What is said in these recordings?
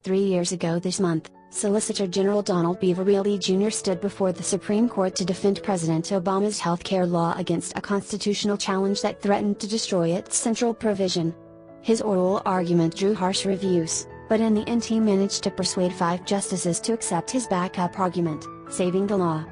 3 years ago this month, Solicitor General Donald B. Verrilli Jr. stood before the Supreme Court to defend President Obama's health care law against a constitutional challenge that threatened to destroy its central provision. His oral argument drew harsh reviews, but in the end he managed to persuade 5 justices to accept his backup argument, saving the law.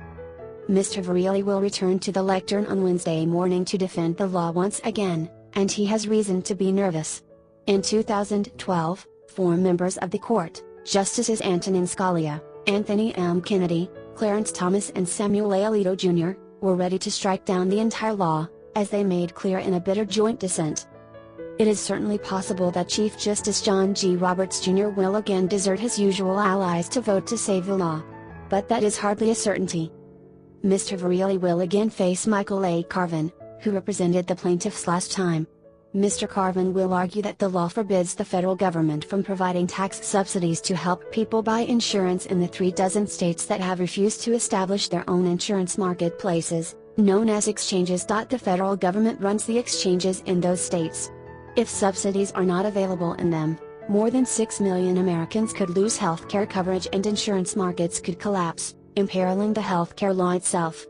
Mr. Verrilli will return to the lectern on Wednesday morning to defend the law once again, and he has reason to be nervous. In 2012, 4 members of the court, Justices Antonin Scalia, Anthony M. Kennedy, Clarence Thomas and Samuel A. Alito Jr., were ready to strike down the entire law, as they made clear in a bitter joint dissent. It is certainly possible that Chief Justice John G. Roberts Jr. will again desert his usual allies to vote to save the law. But that is hardly a certainty. Mr. Verrilli will again face Michael A. Carvin, who represented the plaintiffs last time. Mr. Carvin will argue that the law forbids the federal government from providing tax subsidies to help people buy insurance in the 36 states that have refused to establish their own insurance marketplaces, known as exchanges. The federal government runs the exchanges in those states. If subsidies are not available in them, more than 6 million Americans could lose health care coverage and insurance markets could collapse, imperiling the health care law itself.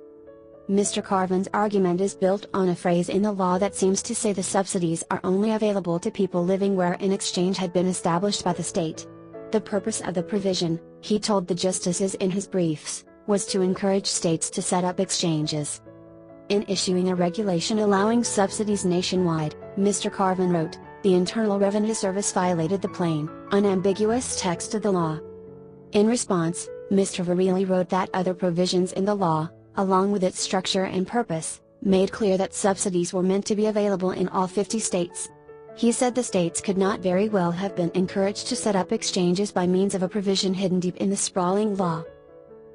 Mr. Carvin's argument is built on a phrase in the law that seems to say the subsidies are only available to people living where an exchange had been established by the state. The purpose of the provision, he told the justices in his briefs, was to encourage states to set up exchanges. In issuing a regulation allowing subsidies nationwide, Mr. Carvin wrote, "The Internal Revenue Service violated the plain, unambiguous text of the law." In response, Mr. Verrilli wrote that other provisions in the law, along with its structure and purpose, made clear that subsidies were meant to be available in all 50 states. He said the states could not very well have been encouraged to set up exchanges by means of a provision hidden deep in the sprawling law.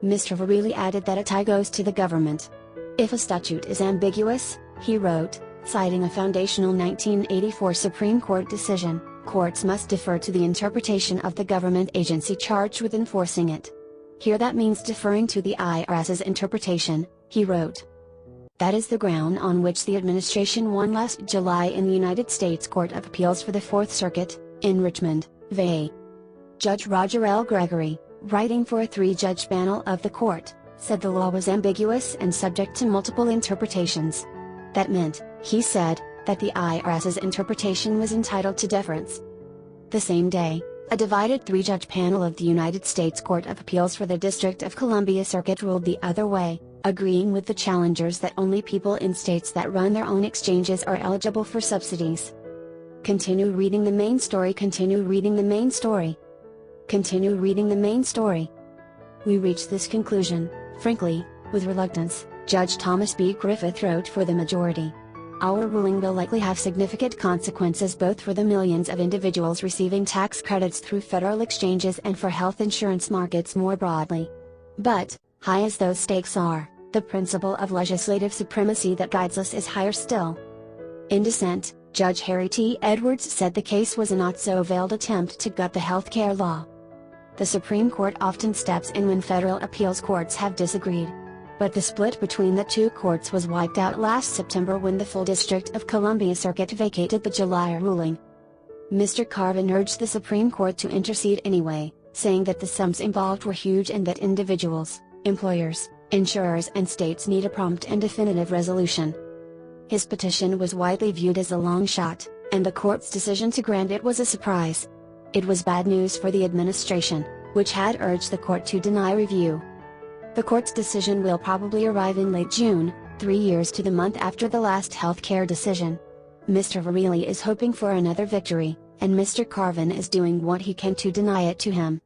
Mr. Verrilli added that a tie goes to the government. If a statute is ambiguous, he wrote, citing a foundational 1984 Supreme Court decision, courts must defer to the interpretation of the government agency charged with enforcing it. Here that means deferring to the IRS's interpretation, he wrote. That is the ground on which the administration won last July in the United States Court of Appeals for the Fourth Circuit, in Richmond, VA. Judge Roger L. Gregory, writing for a 3-judge panel of the court, said the law was ambiguous and subject to multiple interpretations. That meant, he said, that the IRS's interpretation was entitled to deference. The same day, a divided 3-judge panel of the United States Court of Appeals for the District of Columbia Circuit ruled the other way, agreeing with the challengers that only people in states that run their own exchanges are eligible for subsidies. Continue reading the main story. Continue reading the main story. Continue reading the main story. We reach this conclusion, frankly, with reluctance, Judge Thomas B. Griffith wrote for the majority. Our ruling will likely have significant consequences both for the millions of individuals receiving tax credits through federal exchanges and for health insurance markets more broadly. But, high as those stakes are, the principle of legislative supremacy that guides us is higher still. In dissent, Judge Harry T. Edwards said the case was a not-so-veiled attempt to gut the health care law. The Supreme Court often steps in when federal appeals courts have disagreed. But the split between the two courts was wiped out last September when the full District of Columbia Circuit vacated the July ruling. Mr. Carvin urged the Supreme Court to intercede anyway, saying that the sums involved were huge and that individuals, employers, insurers and states need a prompt and definitive resolution. His petition was widely viewed as a long shot, and the court's decision to grant it was a surprise. It was bad news for the administration, which had urged the court to deny review. The court's decision will probably arrive in late June, 3 years to the month after the last health care decision. Mr. Verrilli is hoping for another victory, and Mr. Carvin is doing what he can to deny it to him.